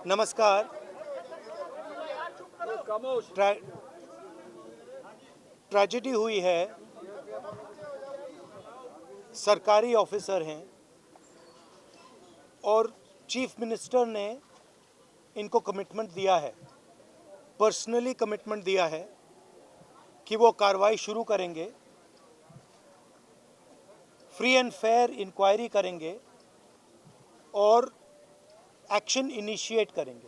नमस्कार। ट्रेजेडी हुई है, सरकारी ऑफिसर हैं और चीफ मिनिस्टर ने इनको कमिटमेंट दिया है, पर्सनली कमिटमेंट दिया है कि वो कार्रवाई शुरू करेंगे, फ्री एंड फेयर इंक्वायरी करेंगे और एक्शन इनिशिएट करेंगे।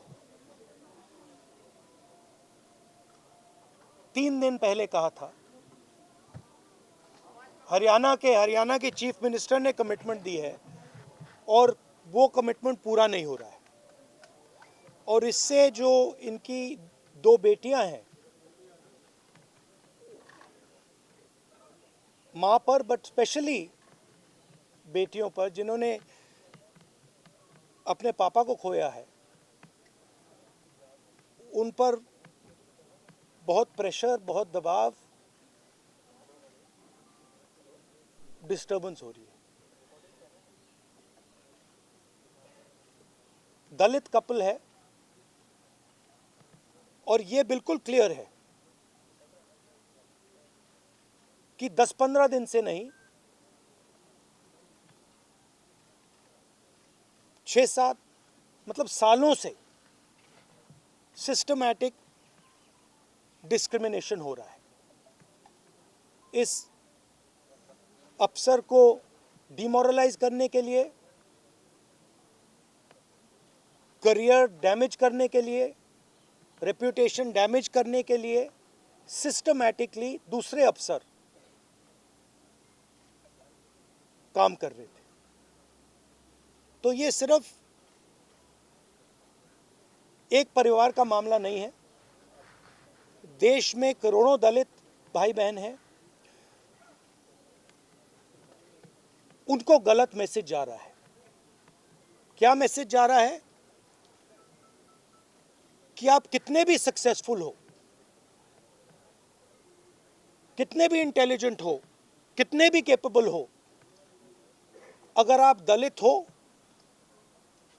3 दिन पहले कहा था, हरियाणा के चीफ मिनिस्टर ने कमिटमेंट दी है और वो कमिटमेंट पूरा नहीं हो रहा है। और इससे जो इनकी 2 बेटियां हैं, मां पर बट स्पेशली बेटियों पर जिन्होंने अपने पापा को खोया है, उन पर बहुत प्रेशर, बहुत दबाव, डिस्टर्बेंस हो रही है। दलित कपल है और ये बिल्कुल क्लियर है कि 10-15 दिन से नहीं, 6-7 मतलब सालों से सिस्टमैटिक डिस्क्रिमिनेशन हो रहा है। इस अफसर को डिमोरलाइज करने के लिए, करियर डैमेज करने के लिए, रेप्यूटेशन डैमेज करने के लिए सिस्टमैटिकली दूसरे अफसर काम कर रहे थे। तो ये सिर्फ एक परिवार का मामला नहीं है, देश में करोड़ों दलित भाई बहन हैं, उनको गलत मैसेज जा रहा है। क्या मैसेज जा रहा है? कि आप कितने भी सक्सेसफुल हो, कितने भी इंटेलिजेंट हो, कितने भी कैपेबल हो, अगर आप दलित हो,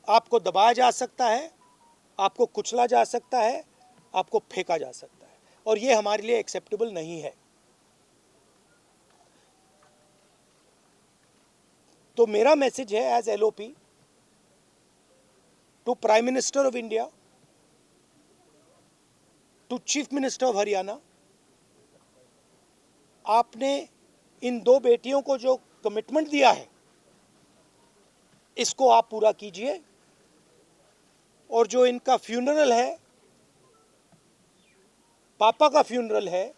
आपको दबाया जा सकता है, आपको कुचला जा सकता है, आपको फेंका जा सकता है, और ये हमारे लिए एक्सेप्टेबल नहीं है। तो मेरा मैसेज है as LOP to prime minister of India, to chief minister of Haryana, आपने इन 2 बेटियों को जो कमिटमेंट दिया है, इसको आप पूरा कीजिए। और जो इनका फ्यूनरल है, पापा का फ्यूनरल है,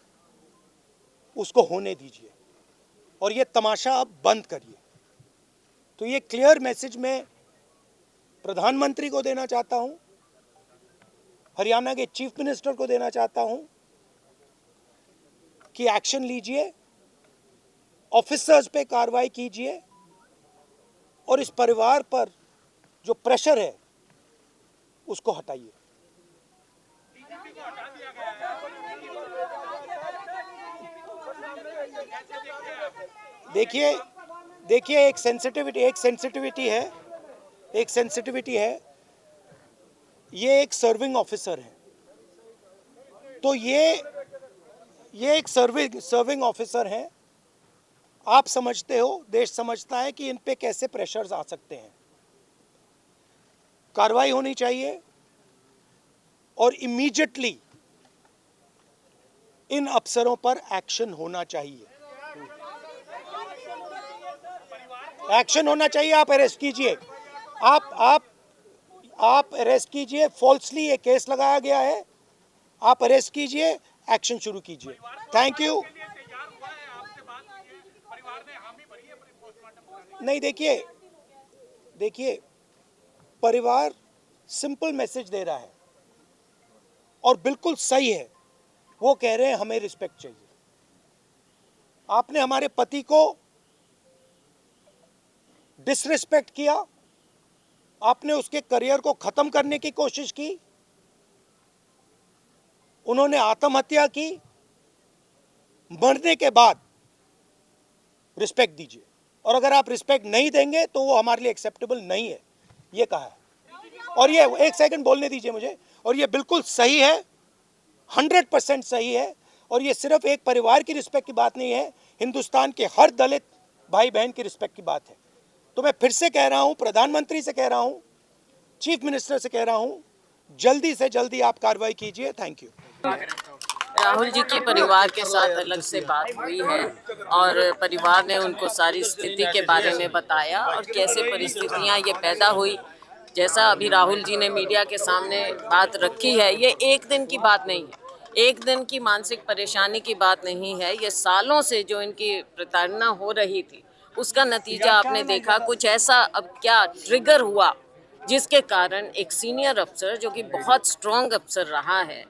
उसको होने दीजिए और ये तमाशा अब बंद करिए। तो ये क्लियर मैसेज मैं प्रधानमंत्री को देना चाहता हूं, हरियाणा के चीफ मिनिस्टर को देना चाहता हूं कि एक्शन लीजिए, ऑफिसर्स पे कार्रवाई कीजिए और इस परिवार पर जो प्रेशर है उसको हटाइए। देखिए एक सेंसिटिविटी है। ये एक सर्विंग ऑफिसर है, तो ये एक सर्विंग ऑफिसर है। आप समझते हो, देश समझता है कि इन पे कैसे प्रेशर्स आ सकते हैं। कार्रवाई होनी चाहिए और इमीडिएटली इन अफसरों पर एक्शन होना चाहिए। एक्शन होना चाहिए। आप अरेस्ट कीजिए, आप अरेस्ट कीजिए। फॉल्सली ये केस लगाया गया है, आप अरेस्ट कीजिए, एक्शन शुरू कीजिए। Thank you. नहीं, देखिए परिवार सिंपल मैसेज दे रहा है और बिल्कुल सही है। वो कह रहे हैं हमें रिस्पेक्ट चाहिए। आपने हमारे पति को डिसरिस्पेक्ट किया, आपने उसके करियर को खत्म करने की कोशिश की, उन्होंने आत्महत्या की। मरने के बाद रिस्पेक्ट दीजिए, और अगर आप रिस्पेक्ट नहीं देंगे तो वो हमारे लिए एक्सेप्टेबल नहीं है, ये कहा है। और ये एक सेकंड बोलने दीजिए मुझे, और ये बिल्कुल सही है, 100% सही है। और ये सिर्फ एक परिवार की रिस्पेक्ट की बात नहीं है, हिंदुस्तान के हर दलित भाई बहन की रिस्पेक्ट की बात है। तो मैं फिर से कह रहा हूं, प्रधानमंत्री से कह रहा हूं, चीफ मिनिस्टर से कह रहा हूं, जल्दी से जल्दी आप कार्रवाई कीजिए। Thank you. राहुल जी के परिवार के साथ अलग से बात हुई है और परिवार ने उनको सारी स्थिति के बारे में बताया और कैसे परिस्थितियां ये पैदा हुई। जैसा अभी राहुल जी ने मीडिया के सामने बात रखी है, ये एक दिन की बात नहीं है, एक दिन की मानसिक परेशानी की बात नहीं है। ये सालों से जो इनकी प्रताड़ना हो रही थी उसका नतीजा आपने देखा। कुछ ऐसा अब क्या ट्रिगर हुआ जिसके कारण एक सीनियर अफसर जो कि बहुत स्ट्रॉन्ग अफसर रहा है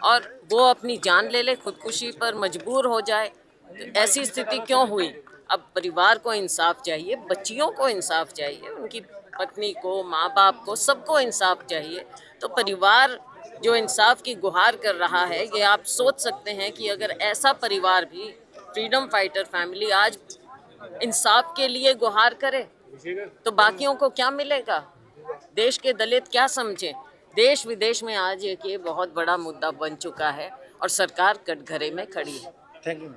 और वो अपनी जान ले ले, खुदकुशी पर मजबूर हो जाए। तो ऐसी स्थिति क्यों हुई? अब परिवार को इंसाफ चाहिए, बच्चियों को इंसाफ चाहिए, उनकी पत्नी को, माँ बाप को, सबको इंसाफ चाहिए। तो परिवार जो इंसाफ की गुहार कर रहा है, ये आप सोच सकते हैं कि अगर ऐसा परिवार भी, फ्रीडम फाइटर फैमिली आज इंसाफ के लिए गुहार करे तो बाकियों को क्या मिलेगा? देश के दलित क्या समझें? देश विदेश में आज ये बहुत बड़ा मुद्दा बन चुका है और सरकार कटघरे में खड़ी है। Thank you.